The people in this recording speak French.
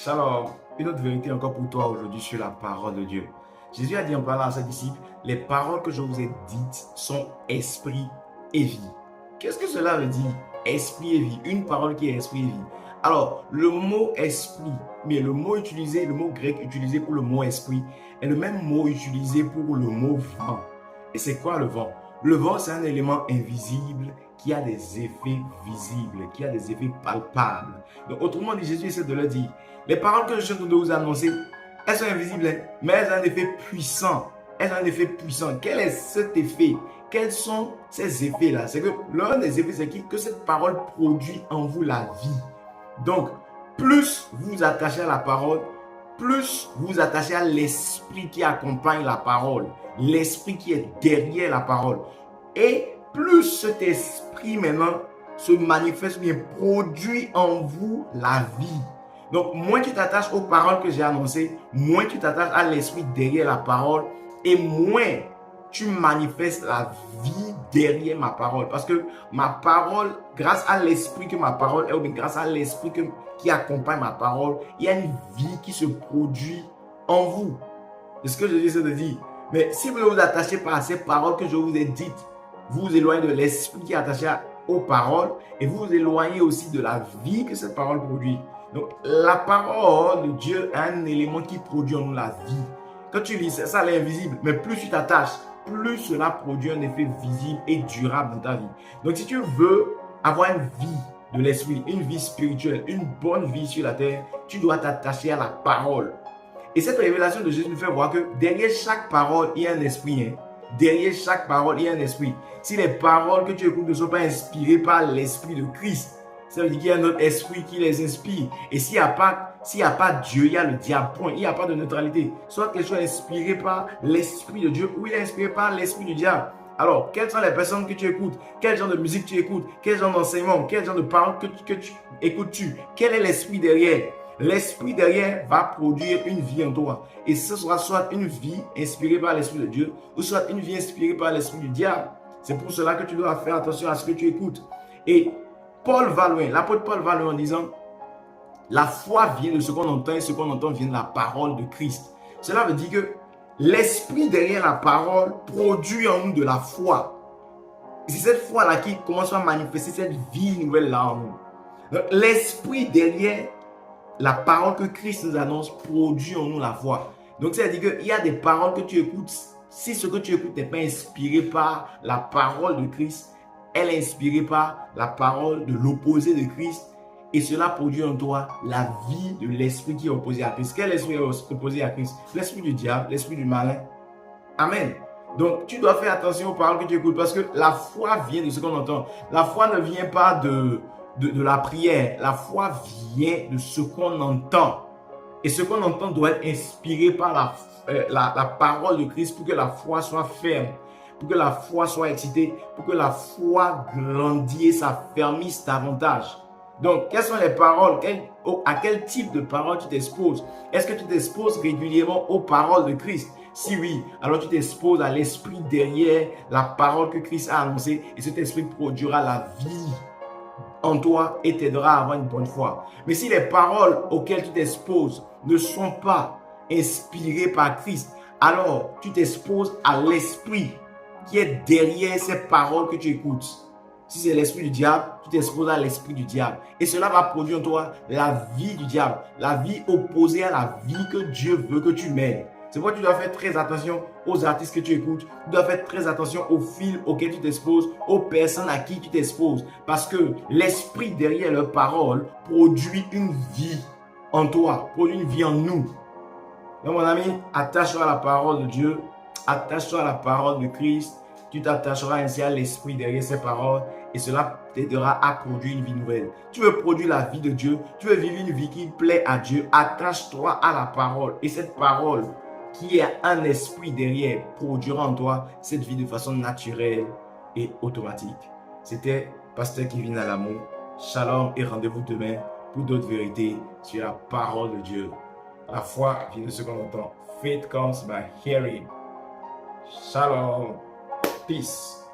Shalom, une autre vérité encore pour toi aujourd'hui sur la parole de Dieu. Jésus a dit en parlant à ses disciples, les paroles que je vous ai dites sont esprit et vie. Qu'est-ce que cela veut dire? Esprit et vie, une parole qui est esprit et vie. Alors, le mot esprit, mais le mot grec utilisé pour le mot esprit, est le même mot utilisé pour le mot vent. Et c'est quoi le vent? Le vent, c'est un élément invisible qui a des effets visibles, qui a des effets palpables. Donc, autrement dit, Jésus essaie de leur dire, les paroles que je suis en train de vous annoncer, elles sont invisibles, mais elles ont un effet puissant. Elles ont un effet puissant. Quel est cet effet? Quels sont ces effets-là? C'est que l'un des effets, c'est que cette parole produit en vous la vie. Donc, plus vous attachez à la parole, plus vous attachez à l'esprit qui accompagne la parole, l'esprit qui est derrière la parole. Et plus cet esprit maintenant se manifeste, bien produit en vous la vie. Donc, moins tu t'attaches aux paroles que j'ai annoncées, moins tu t'attaches à l'esprit derrière la parole et moins tu manifestes la vie derrière ma parole. Parce que ma parole, grâce à l'esprit que ma parole est, ou bien grâce à l'esprit qui accompagne ma parole, il y a une vie qui se produit en vous. C'est ce que je essaie de dire. Mais si vous ne vous attachez pas à ces paroles que je vous ai dites, vous vous éloignez de l'esprit qui est attaché aux paroles et vous vous éloignez aussi de la vie que cette parole produit. Donc, la parole de Dieu est un élément qui produit en nous la vie. Quand tu lis ça, elle est invisible, mais plus tu t'attaches, plus cela produit un effet visible et durable dans ta vie. Donc, si tu veux avoir une vie de l'esprit, une vie spirituelle, une bonne vie sur la terre, tu dois t'attacher à la parole. Et cette révélation de Jésus nous fait voir que derrière chaque parole, il y a un esprit. Derrière chaque parole, il y a un esprit. Si les paroles que tu écoutes ne sont pas inspirées par l'esprit de Christ, ça veut dire qu'il y a un autre esprit qui les inspire. Et s'il n'y a pas Dieu, il y a le diable. Point. Il n'y a pas de neutralité. Soit quelque chose est inspiré par l'esprit de Dieu ou il est inspiré par l'esprit du diable. Alors, quelles sont les personnes que tu écoutes? Quel genre de musique tu écoutes? Quel genre d'enseignement? Quel genre de paroles que tu écoutes-tu? Quel est l'esprit derrière? L'esprit derrière va produire une vie en toi. Et ce sera soit une vie inspirée par l'esprit de Dieu ou soit une vie inspirée par l'esprit du diable. C'est pour cela que tu dois faire attention à ce que tu écoutes. Et Paul va loin, l'apôtre Paul va loin en disant, la foi vient de ce qu'on entend et ce qu'on entend vient de la parole de Christ. Cela veut dire que l'esprit derrière la parole produit en nous de la foi. Et c'est cette foi-là qui commence à manifester cette vie nouvelle-là en nous. Donc, l'esprit derrière la parole que Christ nous annonce produit en nous la foi. Donc, c'est-à-dire qu'il y a des paroles que tu écoutes. Si ce que tu écoutes n'est pas inspiré par la parole de Christ, elle est inspirée par la parole de l'opposé de Christ. Et cela produit en toi la vie de l'esprit qui est opposé à Christ. Quel esprit est opposé à Christ? L'esprit du diable, l'esprit du malin. Amen. Donc, tu dois faire attention aux paroles que tu écoutes parce que la foi vient de ce qu'on entend. La foi ne vient pas de la prière. La foi vient de ce qu'on entend. Et ce qu'on entend doit être inspiré par la parole de Christ pour que la foi soit ferme, pour que la foi soit excitée, pour que la foi grandisse, s'affermisse davantage. Donc, quelles sont les paroles? À quel type de paroles tu t'exposes? Est-ce que tu t'exposes régulièrement aux paroles de Christ? Si oui, alors tu t'exposes à l'esprit derrière la parole que Christ a annoncée et cet esprit produira la vie en toi et t'aidera à avoir une bonne foi. Mais si les paroles auxquelles tu t'exposes ne sont pas inspirées par Christ, alors tu t'exposes à l'esprit qui est derrière ces paroles que tu écoutes. Si c'est l'esprit du diable, tu t'exposes à l'esprit du diable. Et cela va produire en toi la vie du diable, la vie opposée à la vie que Dieu veut que tu mènes. C'est pourquoi tu dois faire très attention aux artistes que tu écoutes. Tu dois faire très attention aux films auxquels tu t'exposes, aux personnes à qui tu t'exposes. Parce que l'esprit derrière leurs paroles produit une vie en toi, produit une vie en nous. Donc mon ami, attache-toi à la parole de Dieu, attache-toi à la parole de Christ. Tu t'attacheras ainsi à l'esprit derrière ces paroles et cela t'aidera à produire une vie nouvelle. Tu veux produire la vie de Dieu, tu veux vivre une vie qui plaît à Dieu, attache-toi à la parole. Et cette parole qui a un esprit derrière produira en toi cette vie de façon naturelle et automatique. C'était Pasteur Kevin Alamou. Shalom et rendez-vous demain pour d'autres vérités sur la parole de Dieu. La foi vient de ce qu'on entend. Faith comes by hearing. Shalom. Peace.